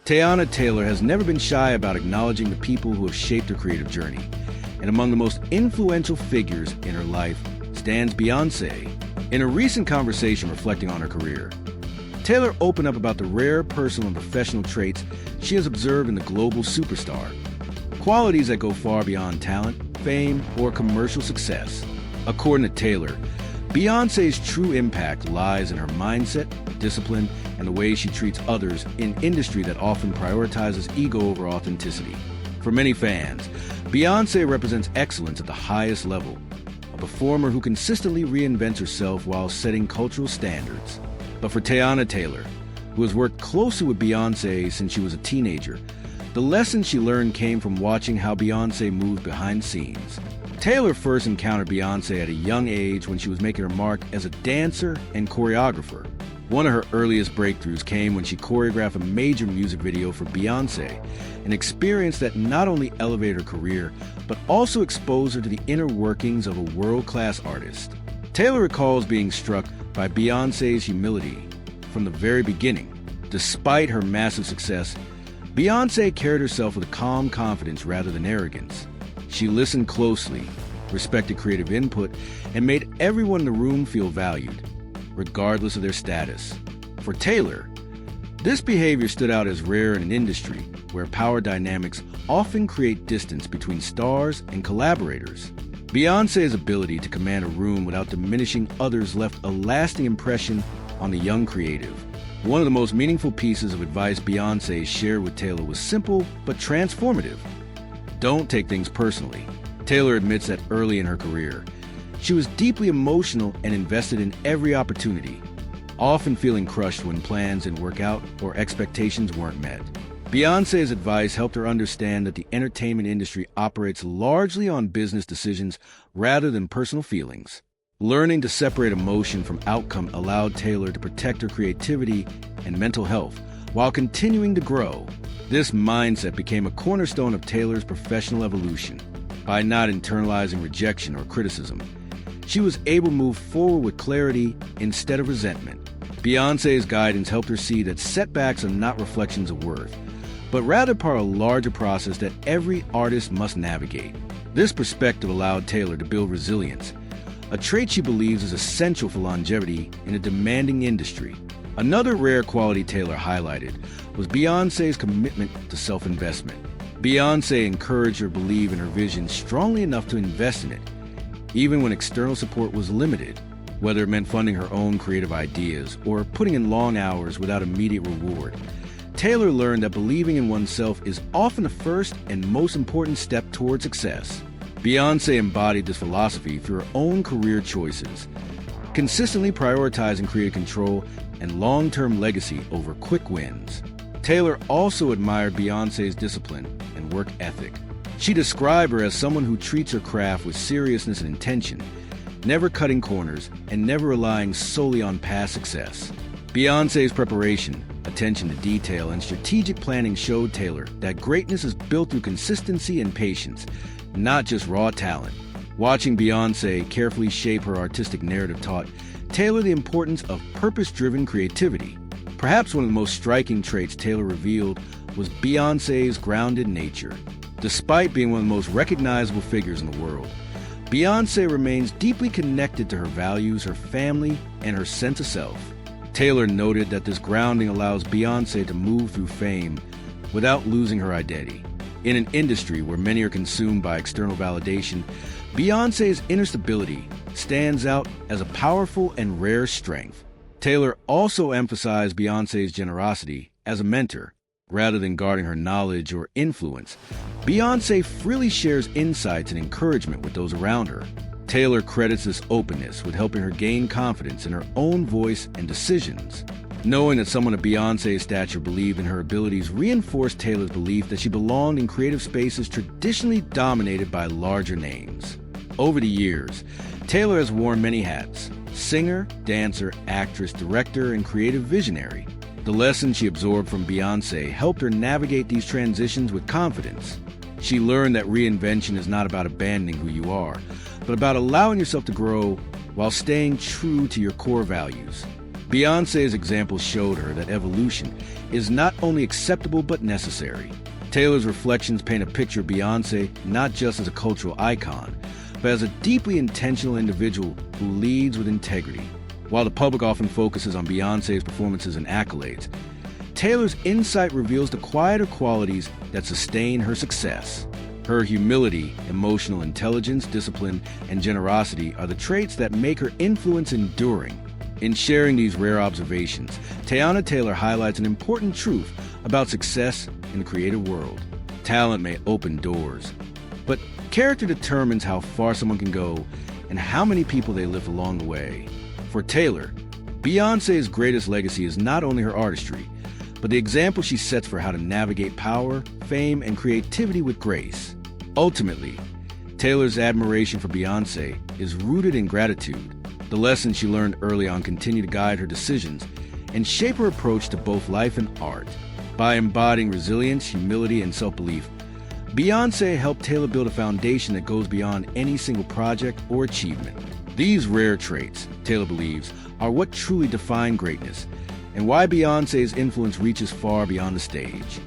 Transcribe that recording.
Teyana Taylor has never been shy about acknowledging the people who have shaped her creative journey. And among the most influential figures in her life stands Beyoncé. In a recent conversation reflecting on her career, Taylor opened up about the rare personal and professional traits she has observed in the global superstar, qualities that go far beyond talent, fame, or commercial success. According to Taylor, Beyoncé's true impact lies in her mindset, discipline, and the way she treats others in industry that often prioritizes ego over authenticity. For many fans, Beyoncé represents excellence at the highest level, a performer who consistently reinvents herself while setting cultural standards. But for Teyana Taylor, who has worked closely with Beyoncé since she was a teenager, the lessons she learned came from watching how Beyoncé moved behind scenes. Taylor first encountered Beyoncé at a young age when she was making her mark as a dancer and choreographer. One of her earliest breakthroughs came when she choreographed a major music video for Beyoncé, an experience that not only elevated her career, but also exposed her to the inner workings of a world-class artist. Taylor recalls being struck by Beyoncé's humility from the very beginning. Despite her massive success, Beyoncé carried herself with a calm confidence rather than arrogance. She listened closely, respected creative input, and made everyone in the room feel valued, regardless of their status. For Taylor, this behavior stood out as rare in an industry where power dynamics often create distance between stars and collaborators. Beyoncé's ability to command a room without diminishing others left a lasting impression on the young creative. One of the most meaningful pieces of advice Beyoncé shared with Taylor was simple but transformative. Don't take things personally. Taylor admits that early in her career, she was deeply emotional and invested in every opportunity, often feeling crushed when plans didn't work out or expectations weren't met. Beyoncé's advice helped her understand that the entertainment industry operates largely on business decisions rather than personal feelings. Learning to separate emotion from outcome allowed Taylor to protect her creativity and mental health while continuing to grow. This mindset became a cornerstone of Taylor's professional evolution. By not internalizing rejection or criticism, she was able to move forward with clarity instead of resentment. Beyoncé's guidance helped her see that setbacks are not reflections of worth, but rather part of a larger process that every artist must navigate. This perspective allowed Taylor to build resilience, a trait she believes is essential for longevity in a demanding industry. Another rare quality Taylor highlighted was Beyoncé's commitment to self-investment. Beyoncé encouraged her to believe in her vision strongly enough to invest in it, even when external support was limited, whether it meant funding her own creative ideas or putting in long hours without immediate reward. Taylor learned that believing in oneself is often the first and most important step toward success. Beyoncé embodied this philosophy through her own career choices, consistently prioritizing creative control and long-term legacy over quick wins. Taylor also admired Beyoncé's discipline and work ethic. She described her as someone who treats her craft with seriousness and intention, never cutting corners and never relying solely on past success. Beyoncé's preparation, attention to detail, and strategic planning showed Taylor that greatness is built through consistency and patience, not just raw talent. Watching Beyoncé carefully shape her artistic narrative taught Taylor the importance of purpose-driven creativity. Perhaps one of the most striking traits Taylor revealed was Beyoncé's grounded nature. Despite being one of the most recognizable figures in the world, Beyoncé remains deeply connected to her values, her family, and her sense of self. Taylor noted that this grounding allows Beyoncé to move through fame without losing her identity. In an industry where many are consumed by external validation, Beyoncé's inner stability stands out as a powerful and rare strength. Taylor also emphasized Beyoncé's generosity as a mentor. Rather than guarding her knowledge or influence, Beyoncé freely shares insights and encouragement with those around her. Taylor credits this openness with helping her gain confidence in her own voice and decisions. Knowing that someone of Beyoncé's stature believed in her abilities reinforced Taylor's belief that she belonged in creative spaces traditionally dominated by larger names. Over the years, Taylor has worn many hats: singer, dancer, actress, director, and creative visionary. The lessons she absorbed from Beyoncé helped her navigate these transitions with confidence. She learned that reinvention is not about abandoning who you are, but about allowing yourself to grow while staying true to your core values. Beyoncé's example showed her that evolution is not only acceptable but necessary. Taylor's reflections paint a picture of Beyoncé not just as a cultural icon, but as a deeply intentional individual who leads with integrity. While the public often focuses on Beyoncé's performances and accolades, Taylor's insight reveals the quieter qualities that sustain her success. Her humility, emotional intelligence, discipline, and generosity are the traits that make her influence enduring. In sharing these rare observations, Teyana Taylor highlights an important truth about success in the creative world. Talent may open doors, but character determines how far someone can go and how many people they lift along the way. For Taylor, Beyoncé's greatest legacy is not only her artistry, but the example she sets for how to navigate power, fame, and creativity with grace. Ultimately, Taylor's admiration for Beyoncé is rooted in gratitude. The lessons she learned early on continue to guide her decisions and shape her approach to both life and art. By embodying resilience, humility, and self-belief, Beyoncé helped Taylor build a foundation that goes beyond any single project or achievement. These rare traits, Taylor believes, are what truly define greatness and why Beyoncé's influence reaches far beyond the stage.